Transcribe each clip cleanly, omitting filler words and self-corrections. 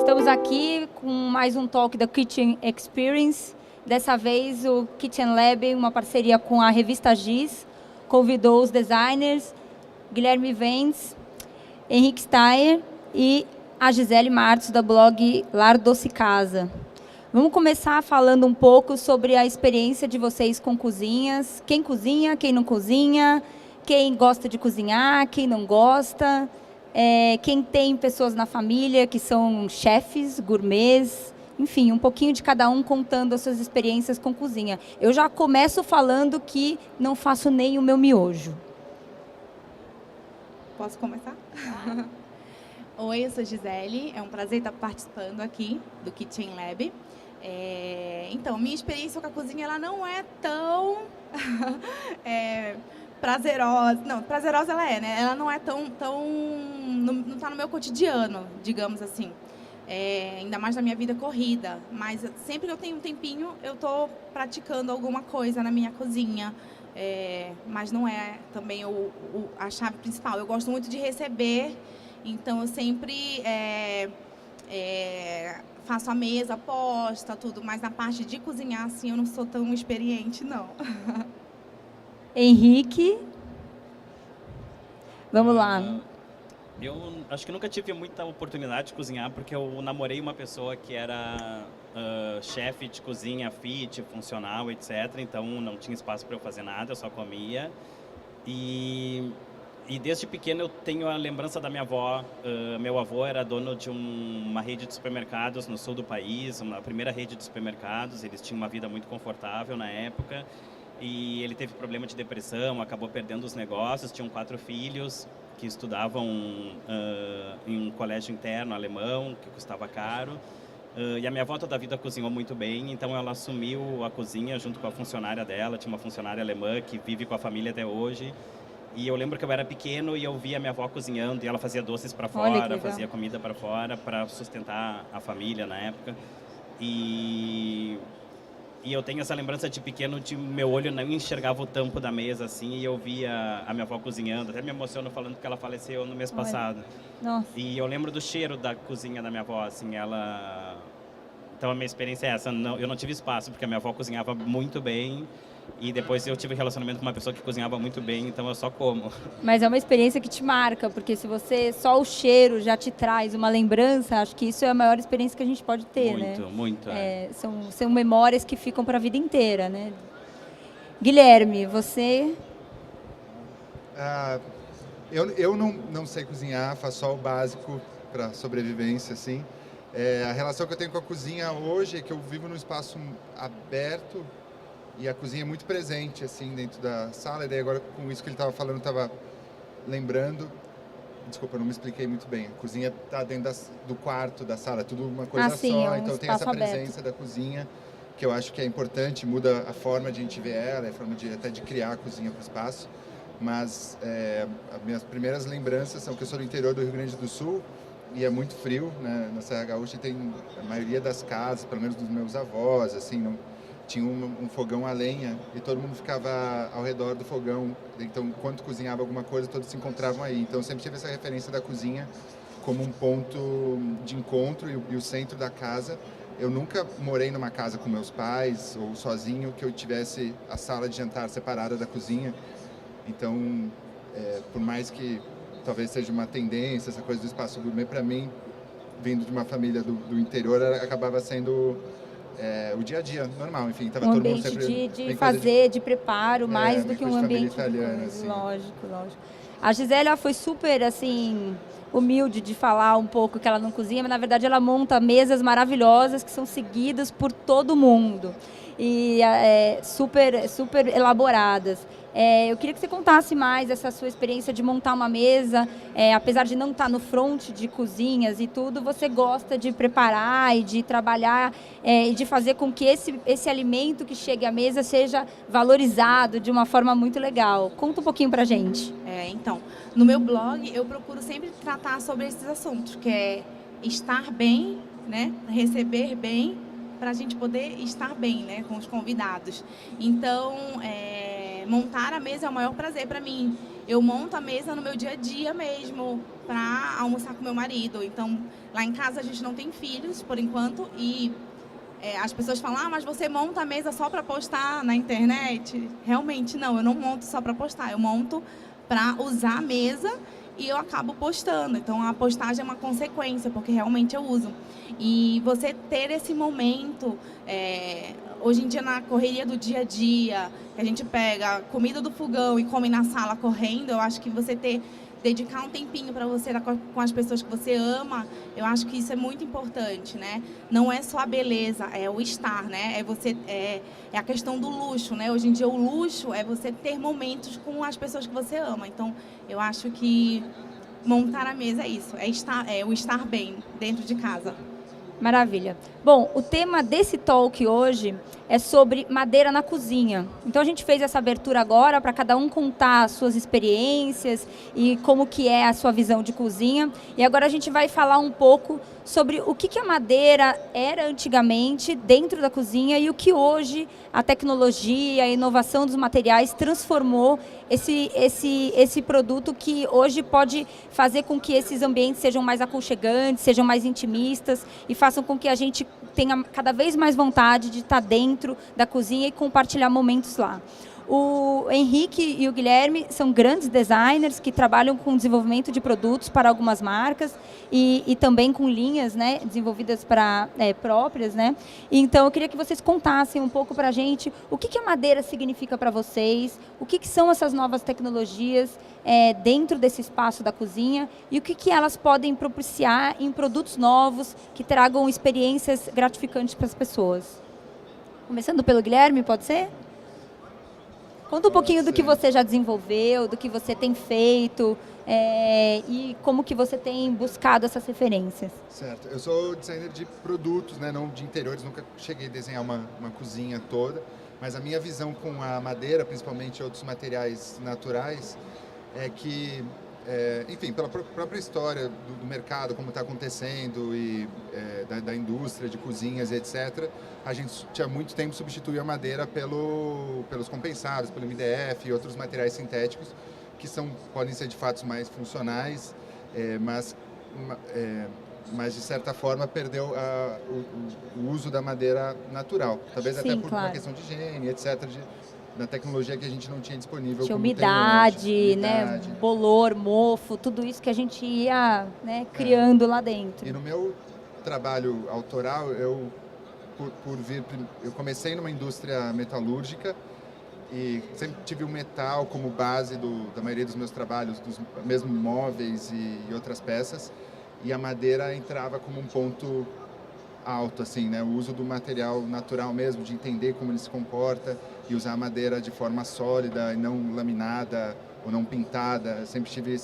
Estamos aqui com mais um talk da Kitchen Experience. Dessa vez o Kitchen Lab, uma parceria com a revista Giz, convidou os designers Guilherme Ventes, Henrique Steyer e a Gisele Martos, da blog Lar Doce Casa. Vamos começar falando um pouco sobre a experiência de vocês com cozinhas. Quem cozinha, quem não cozinha, quem gosta de cozinhar, quem não gosta. Quem tem pessoas na família que são chefes, gourmets, enfim, um pouquinho de cada um contando as suas experiências com cozinha. Eu já começo falando que não faço nem o meu miojo. Posso começar? Oi, eu sou Gisele, é um prazer estar participando aqui do Kitchen Lab. Então, minha experiência com a cozinha ela não é tão prazerosa. Não, prazerosa ela é, né? Ela não é tão não está no meu cotidiano, digamos assim. Ainda mais na minha vida corrida. Mas sempre que eu tenho um tempinho, eu estou praticando alguma coisa na minha cozinha. Mas não é também a chave principal. Eu gosto muito de receber, então eu sempre faço a mesa, posta, tudo. Mas na parte de cozinhar, assim, eu não sou tão experiente, não. Henrique, vamos lá. Eu acho que nunca tive muita oportunidade de cozinhar, porque eu namorei uma pessoa que era chefe de cozinha, fit, funcional, etc. Então não tinha espaço para eu fazer nada, eu só comia. E desde pequeno eu tenho a lembrança da minha avó. Meu avô era dono de uma rede de supermercados no sul do país, a primeira rede de supermercados. Eles tinham uma vida muito confortável na época. E ele teve problema de depressão, acabou perdendo os negócios, tinham 4 filhos que estudavam em um colégio interno alemão, que custava caro. E a minha avó toda a vida cozinhou muito bem, então ela assumiu a cozinha junto com a funcionária dela. Tinha uma funcionária alemã que vive com a família até hoje. E eu lembro que eu era pequeno e eu via a minha avó cozinhando, e ela fazia doces para fora, fazia comida para fora, para sustentar a família na época. E eu tenho essa lembrança de pequeno, de meu olho não enxergava o tampo da mesa, assim, e eu via a minha avó cozinhando. Até me emociono falando que ela faleceu no mês passado. Nossa. E eu lembro do cheiro da cozinha da minha avó, assim, ela... Então a minha experiência é essa, eu não tive espaço, porque a minha avó cozinhava muito bem, e depois eu tive relacionamento com uma pessoa que cozinhava muito bem, então eu só como. Mas é uma experiência que te marca, porque se você, só o cheiro já te traz uma lembrança, acho que isso é a maior experiência que a gente pode ter, né? Muito. São memórias que ficam para a vida inteira, né? Guilherme, você? Eu não sei cozinhar, faço só o básico para sobrevivência, assim. A relação que eu tenho com a cozinha hoje é que eu vivo num espaço aberto, e a cozinha é muito presente, assim, dentro da sala. E daí agora, com isso que ele estava falando, eu estava lembrando... Desculpa, eu não me expliquei muito bem. A cozinha está dentro do quarto, da sala, tudo uma coisa só. Então tem essa presença da cozinha, que eu acho que é importante, muda a forma de a gente ver ela, a forma até de criar a cozinha para o espaço. Mas as minhas primeiras lembranças são que eu sou do interior do Rio Grande do Sul, e é muito frio, né? Na Serra Gaúcha tem a maioria das casas, pelo menos dos meus avós, assim, não... Tinha um fogão a lenha e todo mundo ficava ao redor do fogão. Então, enquanto cozinhava alguma coisa, todos se encontravam aí. Então, eu sempre tive essa referência da cozinha como um ponto de encontro e o centro da casa. Eu nunca morei numa casa com meus pais ou sozinho que eu tivesse a sala de jantar separada da cozinha. Então, por mais que talvez seja uma tendência, essa coisa do espaço gourmet, para mim, vindo de uma família do interior, acabava sendo... o dia a dia normal, enfim, estava todo mundo sempre... de fazer, de preparo, mais do que um ambiente italiano, assim. Lógico. A Gisele, ela foi super, assim, humilde de falar um pouco que ela não cozinha, mas na verdade ela monta mesas maravilhosas que são seguidas por todo mundo e super elaboradas. Eu queria que você contasse mais essa sua experiência de montar uma mesa. Apesar de não estar no front de cozinhas e tudo, você gosta de preparar e de trabalhar e de fazer com que esse alimento que chegue à mesa seja valorizado de uma forma muito legal. Conta um pouquinho pra gente. Então, no meu blog eu procuro sempre tratar sobre esses assuntos, que é estar bem, né? Receber bem, para a gente poder estar bem, né? Com os convidados. Então, montar a mesa é o maior prazer para mim. Eu monto a mesa no meu dia a dia mesmo, para almoçar com meu marido. Então, lá em casa a gente não tem filhos, por enquanto, e as pessoas falam, mas você monta a mesa só para postar na internet? Realmente não, eu não monto só para postar, eu monto para usar a mesa e eu acabo postando. Então, a postagem é uma consequência, porque realmente eu uso. E você ter esse momento, hoje em dia na correria do dia a dia, que a gente pega a comida do fogão e come na sala correndo, eu acho que dedicar um tempinho para você estar com as pessoas que você ama, eu acho que isso é muito importante, né? Não é só a beleza, é o estar, né? É a questão do luxo, né? Hoje em dia o luxo é você ter momentos com as pessoas que você ama. Então, eu acho que montar a mesa é isso, é o estar bem dentro de casa. Maravilha. Bom, o tema desse talk hoje é sobre madeira na cozinha. Então a gente fez essa abertura agora para cada um contar as suas experiências e como que é a sua visão de cozinha. E agora a gente vai falar um pouco sobre o que a madeira era antigamente dentro da cozinha e o que hoje a tecnologia, a inovação dos materiais transformou esse produto que hoje pode fazer com que esses ambientes sejam mais aconchegantes, sejam mais intimistas e façam com que a gente tenha cada vez mais vontade de estar dentro da cozinha e compartilhar momentos lá. O Henrique e o Guilherme são grandes designers que trabalham com desenvolvimento de produtos para algumas marcas e também com linhas, né, desenvolvidas para próprias, né? Então eu queria que vocês contassem um pouco para a gente o que a madeira significa para vocês, o que são essas novas tecnologias dentro desse espaço da cozinha e o que elas podem propiciar em produtos novos que tragam experiências gratificantes para as pessoas. Começando pelo Guilherme, pode ser? Conta um pouquinho do que você já desenvolveu, do que você tem feito e como que você tem buscado essas referências. Certo. Eu sou designer de produtos, né, não de interiores, nunca cheguei a desenhar uma cozinha toda, mas a minha visão com a madeira, principalmente outros materiais naturais, é que, enfim, pela própria história do mercado, como está acontecendo e da indústria de cozinhas e etc., a gente há muito tempo substituiu a madeira pelos compensados, pelo MDF e outros materiais sintéticos que podem ser de fato mais funcionais, mas de certa forma perdeu o uso da madeira natural, talvez Sim, até por claro. uma questão de higiene, etc., da tecnologia que a gente não tinha disponível. Tinha como tem umidade, hoje. né, bolor, mofo, tudo isso que a gente ia, né, criando lá dentro. E no meu trabalho autoral, eu comecei numa indústria metalúrgica e sempre tive o metal como base da maioria dos meus trabalhos, dos mesmo móveis e outras peças, e a madeira entrava como um ponto alto, assim, né? O uso do material natural mesmo, de entender como ele se comporta e usar a madeira de forma sólida e não laminada ou não pintada. Eu sempre tive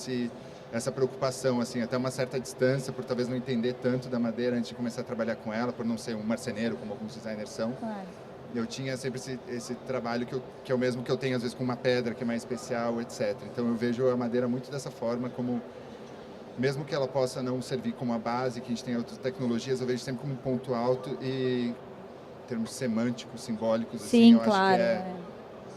essa preocupação, assim, até uma certa distância, por talvez não entender tanto da madeira antes de começar a trabalhar com ela, por não ser um marceneiro, como alguns designers são. Claro. Eu tinha sempre esse trabalho que é o mesmo que eu tenho, às vezes, com uma pedra, que é mais especial, etc. Então, eu vejo a madeira muito dessa forma, como, mesmo que ela possa não servir como a base, que a gente tem outras tecnologias, eu vejo sempre como um ponto alto e, em termos semânticos, simbólicos, Sim, assim, eu claro, acho que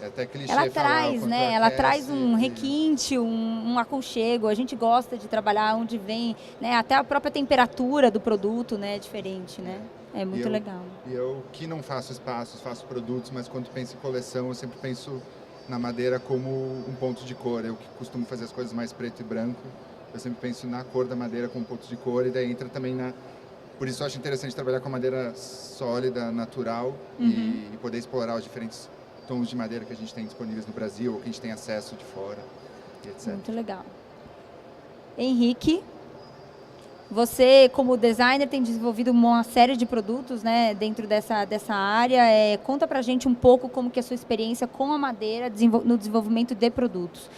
é até clichê ela falar traz, o né? quanto Ela aquece traz um requinte, um aconchego. A gente gosta de trabalhar onde vem, né? Até a própria temperatura do produto, né? É diferente, né? É muito legal. E eu que não faço espaços, faço produtos, mas quando penso em coleção, eu sempre penso na madeira como um ponto de cor. Eu que costumo fazer as coisas mais preto e branco, eu sempre penso na cor da madeira como ponto de cor e daí entra também Por isso eu acho interessante trabalhar com madeira sólida, natural e poder explorar os diferentes tons de madeira que a gente tem disponíveis no Brasil ou que a gente tem acesso de fora, e etc. Muito legal. Henrique? Você, como designer, tem desenvolvido uma série de produtos, né, dentro dessa área. Conta pra gente um pouco como que é a sua experiência com a madeira no desenvolvimento de produtos.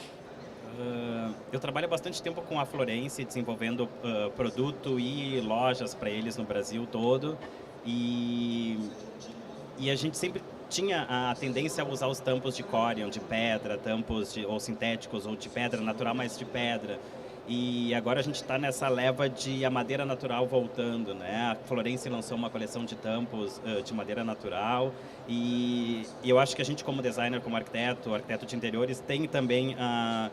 Eu trabalho há bastante tempo com a Florence, desenvolvendo produto e lojas para eles no Brasil todo. E a gente sempre tinha a tendência a usar os tampos de corian, de pedra, ou sintéticos, ou de pedra natural, mas de pedra. E agora a gente está nessa leva de a madeira natural voltando, né? A Florence lançou uma coleção de tampos de madeira natural e eu acho que a gente, como designer, como arquiteto de interiores, tem também a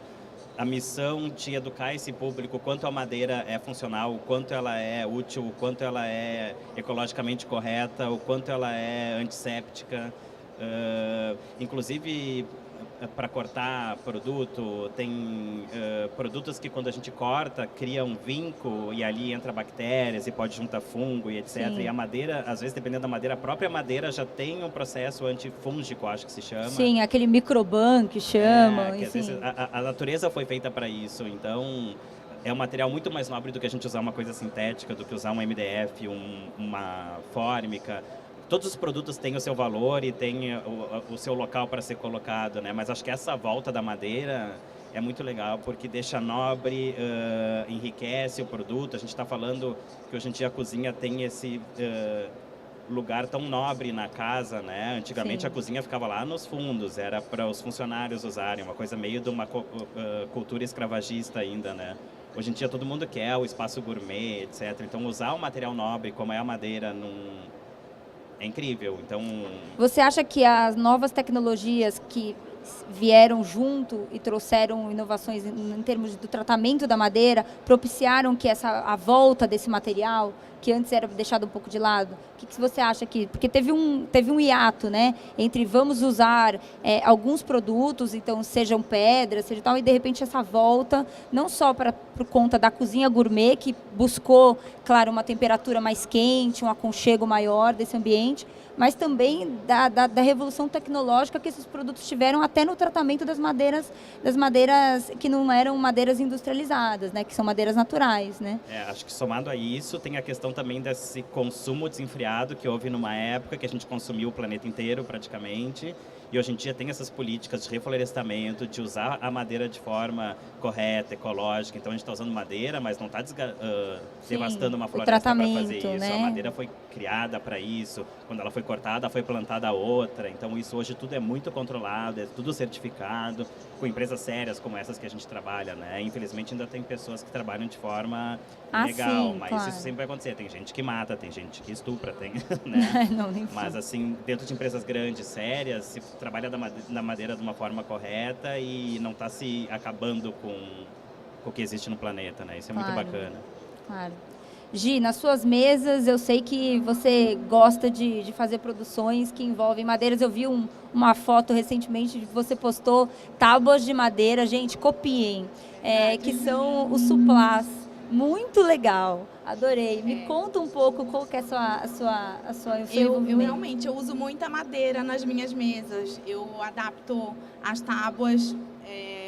missão de educar esse público quanto a madeira é funcional, o quanto ela é útil, o quanto ela é ecologicamente correta, o quanto ela é antisséptica. Inclusive, para cortar produto, tem produtos que quando a gente corta, cria um vinco e ali entra bactérias e pode juntar fungo e etc. Sim. E a madeira, às vezes, dependendo da madeira, a própria madeira já tem um processo antifúngico, acho que se chama. Sim, aquele microban que chamam. Que às vezes a natureza foi feita para isso, então é um material muito mais nobre do que a gente usar uma coisa sintética, do que usar um MDF, uma fórmica. Todos os produtos têm o seu valor e têm o seu local para ser colocado, né? Mas acho que essa volta da madeira é muito legal, porque deixa nobre, enriquece o produto. A gente está falando que hoje em dia a cozinha tem esse lugar tão nobre na casa, né? Antigamente Sim. a cozinha ficava lá nos fundos, era para os funcionários usarem, uma coisa meio de uma cultura escravagista ainda, né? Hoje em dia todo mundo quer o espaço gourmet, etc. Então usar um material nobre como é a madeira é incrível. Então, você acha que as novas tecnologias que vieram junto e trouxeram inovações em termos do tratamento da madeira propiciaram que a volta desse material, que antes era deixado um pouco de lado? O que você acha aqui? Porque teve um hiato, né, entre vamos usar alguns produtos, então sejam pedras, seja tal, e de repente essa volta, não só por conta da cozinha gourmet, que buscou, claro, uma temperatura mais quente, um aconchego maior desse ambiente, mas também da revolução tecnológica que esses produtos tiveram até no tratamento das madeiras que não eram madeiras industrializadas, né, que são madeiras naturais, né? Acho que somado a isso, tem a questão também desse consumo desenfreado que houve numa época que a gente consumiu o planeta inteiro praticamente, e hoje em dia tem essas políticas de reflorestamento, de usar a madeira de forma correta, ecológica. Então a gente está usando madeira, mas não está devastando uma floresta para fazer isso. Né? A madeira foi criada para isso. Quando ela foi cortada, foi plantada outra. Então isso hoje tudo é muito controlado, é tudo certificado, com empresas sérias como essas que a gente trabalha, né? Infelizmente ainda tem pessoas que trabalham de forma ilegal, sim, mas claro. Isso sempre vai acontecer. Tem gente que mata, tem gente que estupra, tem, né? Não, nem mas assim, dentro de empresas grandes, sérias, se trabalha da madeira de uma forma correta e não está se acabando com o que existe no planeta, né? Isso é muito bacana. Claro. Gi, nas suas mesas, eu sei que você gosta de fazer produções que envolvem madeiras. Eu vi uma foto recentemente que você postou tábuas de madeira. Gente, copiem, que são os suplás. Muito legal, adorei. Me conta um pouco qual que é a sua eu realmente uso muita madeira nas minhas mesas. Eu adapto as tábuas,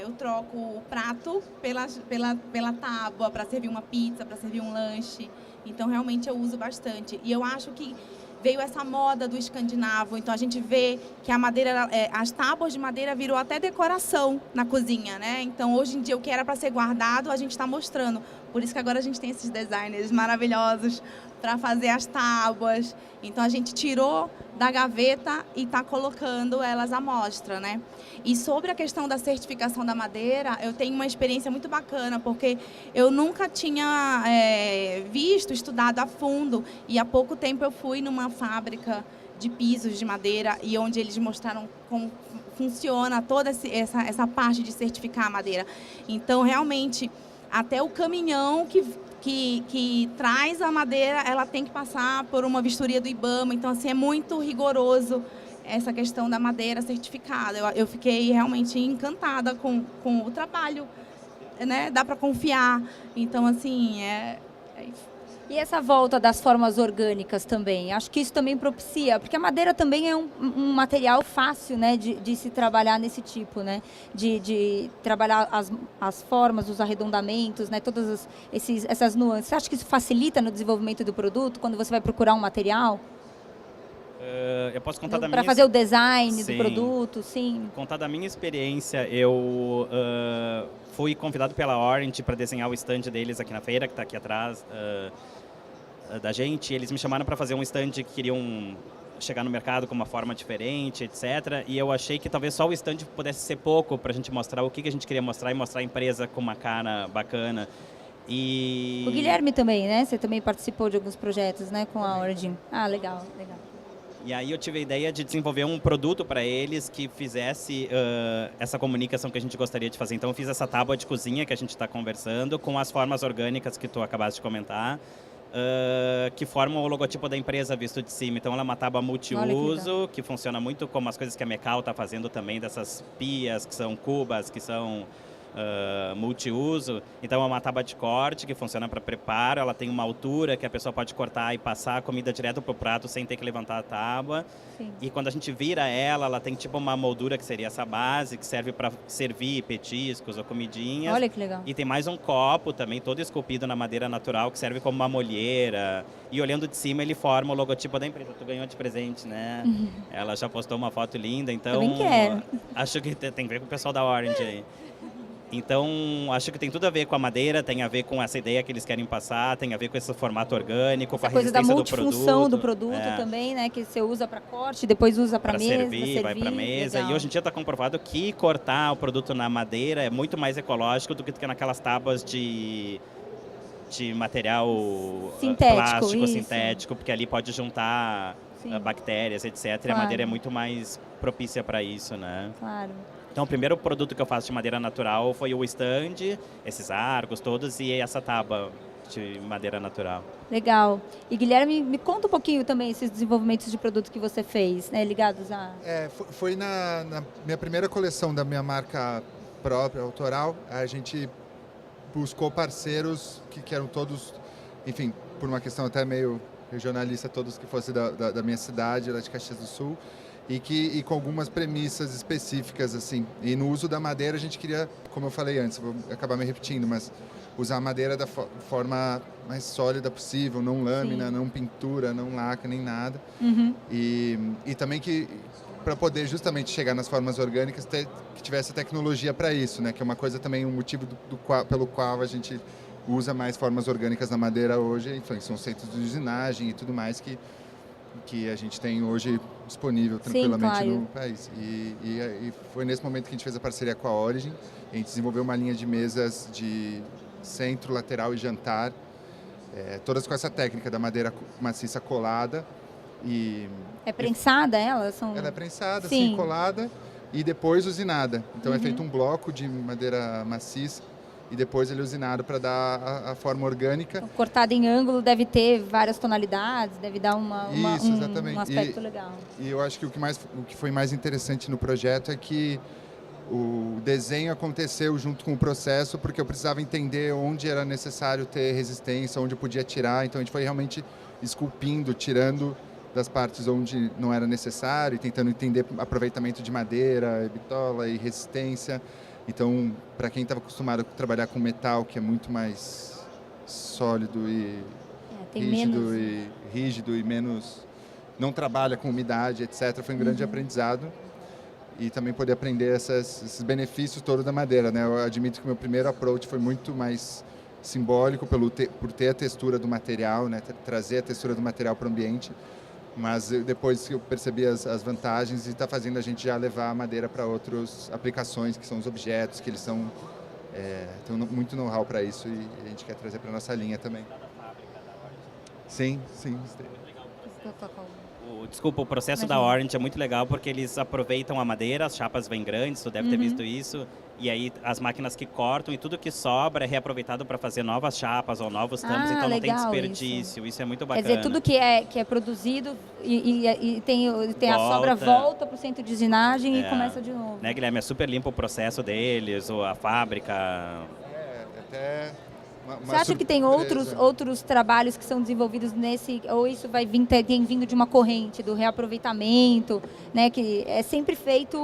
eu troco o prato pela tábua para servir uma pizza, para servir um lanche. Então realmente eu uso bastante. E eu acho que veio essa moda do escandinavo, então a gente vê que a madeira, as tábuas de madeira virou até decoração na cozinha, né? Então hoje em dia o que era para ser guardado a gente está mostrando. Por isso que agora a gente tem esses designers maravilhosos para fazer as tábuas. Então a gente tirou da gaveta e está colocando elas à mostra, né? E sobre a questão da certificação da madeira, eu tenho uma experiência muito bacana, porque eu nunca tinha estudado a fundo, e há pouco tempo eu fui numa fábrica de pisos de madeira e onde eles mostraram como funciona toda essa parte de certificar a madeira. Então, realmente, até o caminhão que traz a madeira, ela tem que passar por uma vistoria do IBAMA. Então, assim, é muito rigoroso essa questão da madeira certificada. Eu fiquei realmente encantada com o trabalho, né? Dá para confiar. Então, assim, é isso. E essa volta das formas orgânicas também, acho que isso também propicia, porque a madeira também é um material fácil, né, de se trabalhar nesse tipo, né, de trabalhar as formas, os arredondamentos, né, todas essas nuances. Você acha que isso facilita no desenvolvimento do produto, quando você vai procurar um material? Eu posso contar da minha... Para fazer o design Sim. do produto, sim. Contar da minha experiência, eu fui convidado pela Orange para desenhar o stand deles aqui na feira, que está aqui atrás da gente. Eles me chamaram para fazer um stand que queriam chegar no mercado com uma forma diferente, etc. E eu achei que talvez só o stand pudesse ser pouco para a gente mostrar o que a gente queria mostrar e mostrar a empresa com uma cara bacana. E... O Guilherme também, né? Você também participou de alguns projetos, né, com a Origin. Ah, legal, legal. E aí eu tive a ideia de desenvolver um produto para eles que fizesse essa comunicação que a gente gostaria de fazer. Então eu fiz essa tábua de cozinha que a gente está conversando com as formas orgânicas que tu acabaste de comentar, que formam o logotipo da empresa visto de cima. Então ela é uma tábua multiuso, que funciona muito como as coisas que a Mecal está fazendo também, dessas pias que são cubas, que são multiuso. Então é uma tábua de corte que funciona para preparo, ela tem uma altura que a pessoa pode cortar e passar a comida direto para o prato sem ter que levantar a tábua. Sim. E quando a gente vira ela tem tipo uma moldura que seria essa base, que serve para servir petiscos ou comidinhas. Olha que legal. E tem mais um copo também, todo esculpido na madeira natural, que serve como uma molheira. E olhando de cima ele forma o logotipo da empresa. Tu ganhou de presente, né? Ela já postou uma foto linda, então... Também quero. Acho que tem a ver com o pessoal da Orange aí. Então, acho que tem tudo a ver com a madeira, tem a ver com essa ideia que eles querem passar, tem a ver com esse formato orgânico, com a resistência do produto. Coisa da multifunção do produto também, né? Que você usa para corte, depois usa para mesa, servir, vai para mesa. Legal. E hoje em dia está comprovado que cortar o produto na madeira é muito mais ecológico do que naquelas tábuas de material sintético, plástico, isso. sintético, porque ali pode juntar bactérias, etc. Claro. E a madeira é muito mais propícia para isso, né? Claro. Então, o primeiro produto que eu faço de madeira natural foi o stand, esses arcos todos e essa tábua de madeira natural. Legal. E Guilherme, me conta um pouquinho também esses desenvolvimentos de produto que você fez, né, ligados a... Foi na minha primeira coleção da minha marca própria, autoral. A gente buscou parceiros que eram todos, enfim, por uma questão até meio regionalista, todos que fossem da minha cidade, lá de Caxias do Sul. E com algumas premissas específicas, assim. E no uso da madeira a gente queria, como eu falei antes, vou acabar me repetindo, mas usar a madeira da forma mais sólida possível, não lâmina, não pintura, não lacre, nem nada. E também que, para poder justamente chegar nas formas orgânicas, que tivesse tecnologia para isso, né? Que é uma coisa também, um motivo pelo qual a gente usa mais formas orgânicas na madeira hoje, enfim, são centros de usinagem e tudo mais que a gente tem hoje disponível tranquilamente no país. E foi nesse momento que a gente fez a parceria com a Origin. A gente desenvolveu uma linha de mesas de centro, lateral e jantar, todas com essa técnica da madeira maciça colada. É prensada ela? Ela é prensada, assim, colada e depois usinada. Então é feito um bloco de madeira maciça e depois ele é usinado para dar a forma orgânica. Então, cortado em ângulo deve ter várias tonalidades, deve dar um aspecto legal. E eu acho que o que foi mais interessante no projeto é que o desenho aconteceu junto com o processo, porque eu precisava entender onde era necessário ter resistência, onde eu podia tirar. Então a gente foi realmente esculpindo, tirando das partes onde não era necessário e tentando entender aproveitamento de madeira, bitola e resistência. Então, para quem estava acostumado a trabalhar com metal, que é muito mais sólido e rígido e menos... não trabalha com umidade, etc., foi um grande aprendizado. E também poder aprender esses benefícios todos da madeira, né? Eu admito que o meu primeiro approach foi muito mais simbólico por ter a textura do material, né? Trazer a textura do material para o ambiente. Mas depois que eu percebi as vantagens e está fazendo a gente já levar a madeira para outras aplicações, que são os objetos, que eles têm muito know-how para isso e a gente quer trazer para a nossa linha também. Sim. Desculpa, o processo da Orange é muito legal porque eles aproveitam a madeira, as chapas vêm grandes, tu deve ter visto isso, e aí as máquinas que cortam e tudo que sobra é reaproveitado para fazer novas chapas ou novos tampos, então não tem desperdício, isso é muito bacana. Quer dizer, tudo que é produzido e tem a sobra, volta para o centro de usinagem e começa de novo. Né, Guilherme? É super limpo o processo deles, ou a fábrica. Até Você acha que tem outros trabalhos que são desenvolvidos nesse, ou isso vai vir, tem vindo de uma corrente do reaproveitamento, né? Que é sempre feito,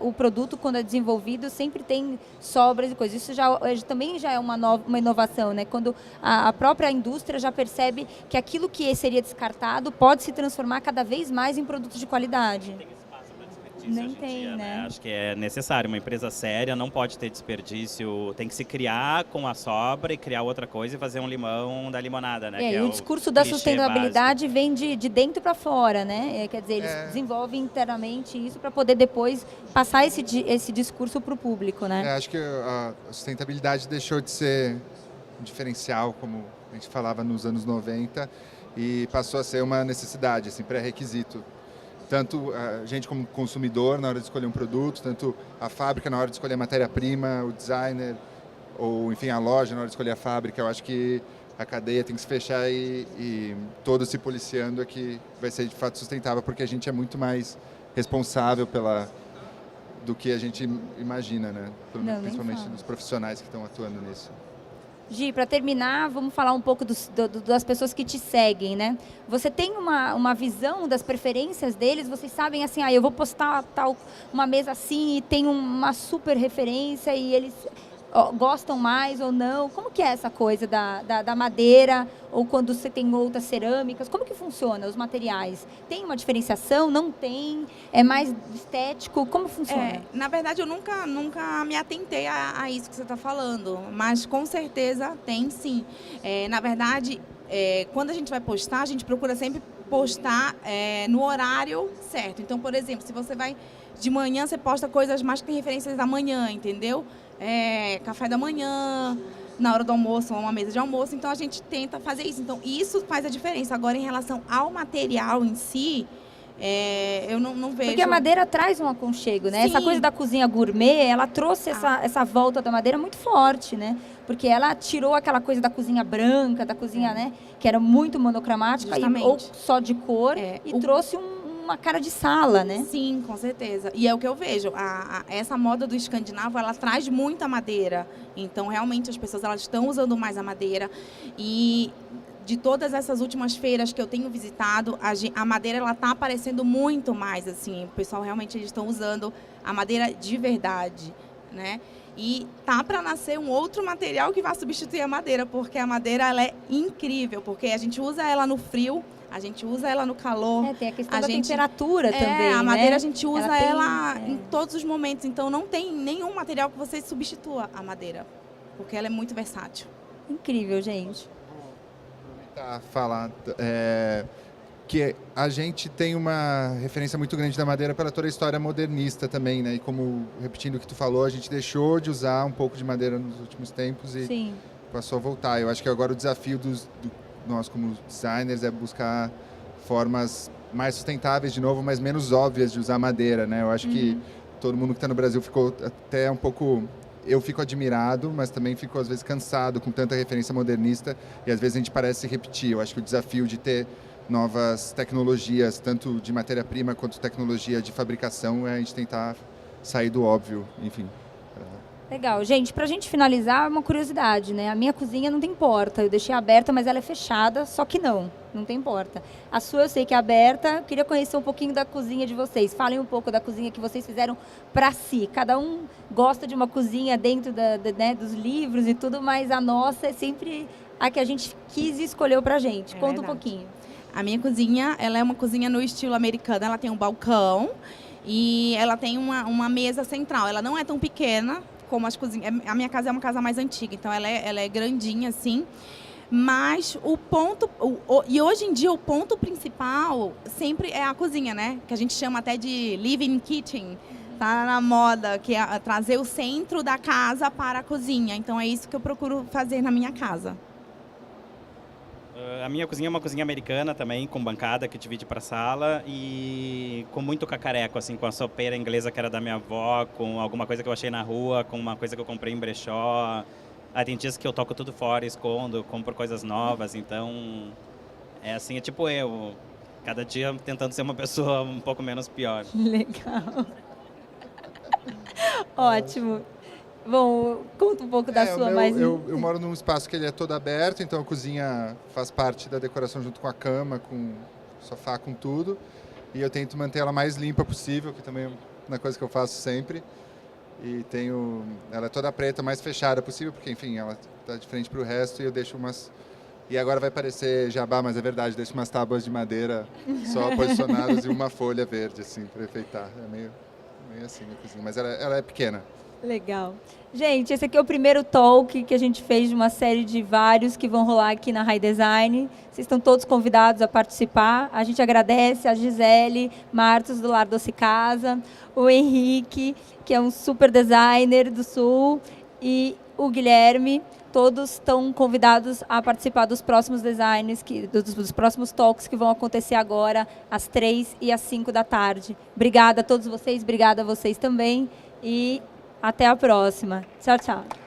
o produto quando é desenvolvido sempre tem sobras e coisas. Isso também já é uma inovação, né? Quando a própria indústria já percebe que aquilo que seria descartado pode se transformar cada vez mais em produtos de qualidade. Nem tem, né? Acho que é necessário. Uma empresa séria não pode ter desperdício. Tem que se criar com a sobra e criar outra coisa e fazer um limão da limonada, né? E o discurso da sustentabilidade vem de dentro para fora, né? Quer dizer, eles desenvolvem internamente isso para poder depois passar esse discurso para o público, né? Acho que a sustentabilidade deixou de ser um diferencial, como a gente falava nos anos 90, e passou a ser uma necessidade, assim, pré-requisito. Tanto a gente como consumidor na hora de escolher um produto, tanto a fábrica na hora de escolher a matéria-prima, o designer, ou enfim a loja na hora de escolher a fábrica. Eu acho que a cadeia tem que se fechar e todos se policiando é que vai ser de fato sustentável, porque a gente é muito mais responsável do que a gente imagina, né? Principalmente dos profissionais que estão atuando nisso. Gi, para terminar, vamos falar um pouco das pessoas que te seguem, né? Você tem uma visão das preferências deles? Vocês sabem, assim, eu vou postar uma mesa assim e tem uma super referência e eles gostam mais ou não? Como que é essa coisa da madeira ou quando você tem outras cerâmicas? Como que funciona os materiais? Tem uma diferenciação? Não tem? É mais estético? Como funciona? Na verdade, eu nunca me atentei a isso que você está falando, mas com certeza tem sim. Na verdade, quando a gente vai postar, a gente procura sempre postar no horário certo. Então, por exemplo, se você vai de manhã, você posta coisas mais que tem referências da manhã, entendeu? Café da manhã, na hora do almoço, uma mesa de almoço. Então, a gente tenta fazer isso. Então, isso faz a diferença. Agora, em relação ao material em si, eu não vejo... Porque a madeira traz um aconchego, né? Sim. Essa coisa da cozinha gourmet, ela trouxe essa volta da madeira muito forte, né? Porque ela tirou aquela coisa da cozinha branca, da cozinha, né? Que era muito monocromática, ou só de cor, e trouxe uma cara de sala, né? Sim, com certeza. E é o que eu vejo. Essa moda do escandinavo, ela traz muita madeira. Então, realmente, as pessoas elas estão usando mais a madeira. E de todas essas últimas feiras que eu tenho visitado, a madeira ela está aparecendo muito mais. Assim, o pessoal realmente eles estão usando a madeira de verdade, né? E tá para nascer um outro material que vai substituir a madeira, porque a madeira ela é incrível, porque a gente usa ela no frio, a gente usa ela no calor. Tem a questão da temperatura também, a madeira, né? a gente usa ela em todos os momentos. Então, não tem nenhum material que você substitua a madeira, porque ela é muito versátil. Incrível, gente. Vou aproveitar falar que a gente tem uma referência muito grande da madeira pela toda a história modernista também, né? E como, repetindo o que tu falou, a gente deixou de usar um pouco de madeira nos últimos tempos e passou a voltar. Eu acho que agora o desafio nós como designers é buscar formas mais sustentáveis de novo, mas menos óbvias de usar madeira, né? Eu acho que todo mundo que está no Brasil ficou até um pouco... Eu fico admirado, mas também fico às vezes cansado com tanta referência modernista e às vezes a gente parece se repetir. Eu acho que o desafio de ter novas tecnologias, tanto de matéria-prima quanto tecnologia de fabricação, é a gente tentar sair do óbvio, enfim. Legal. Gente, pra gente finalizar, uma curiosidade, né? A minha cozinha não tem porta. Eu deixei aberta, mas ela é fechada, só que não tem porta. A sua eu sei que é aberta. Eu queria conhecer um pouquinho da cozinha de vocês. Falem um pouco da cozinha que vocês fizeram para si. Cada um gosta de uma cozinha dentro né, dos livros e tudo, mas a nossa é sempre a que a gente quis e escolheu pra gente. Conta um pouquinho. A minha cozinha, ela é uma cozinha no estilo americano. Ela tem um balcão e ela tem uma mesa central. Ela não é tão pequena como as cozinhas. A minha casa é uma casa mais antiga, então ela é grandinha assim. Mas e hoje em dia o ponto principal sempre é a cozinha, né? Que a gente chama até de living kitchen. Tá na moda, que é trazer o centro da casa para a cozinha. Então é isso que eu procuro fazer na minha casa. A minha cozinha é uma cozinha americana também, com bancada que divide para sala e com muito cacareco, assim, com a sopeira inglesa que era da minha avó, com alguma coisa que eu achei na rua, com uma coisa que eu comprei em brechó. Tem dias que eu toco tudo fora, escondo, compro coisas novas, então é assim, é tipo eu, cada dia tentando ser uma pessoa um pouco menos pior. Legal. Ótimo. Bom, conta um pouco da sua mais... Eu moro num espaço que ele é todo aberto, então a cozinha faz parte da decoração junto com a cama, com sofá, com tudo. E eu tento manter ela mais limpa possível, que também é uma coisa que eu faço sempre. E ela é toda preta, mais fechada possível, porque, enfim, ela está de frente para o resto e eu deixo umas... E agora vai parecer jabá, mas é verdade, deixo umas tábuas de madeira só posicionadas e uma folha verde, assim, para enfeitar. É meio assim a cozinha, mas ela é pequena. Legal. Gente, esse aqui é o primeiro talk que a gente fez de uma série de vários que vão rolar aqui na High Design. Vocês estão todos convidados a participar. A gente agradece a Gisele Martos, do Lar Doce Casa, o Henrique, que é um super designer do Sul, e o Guilherme. Todos estão convidados a participar dos próximos designs, dos próximos talks que vão acontecer agora, às 3 e às 5 da tarde. Obrigada a todos vocês, obrigada a vocês também. E até a próxima. Tchau, tchau.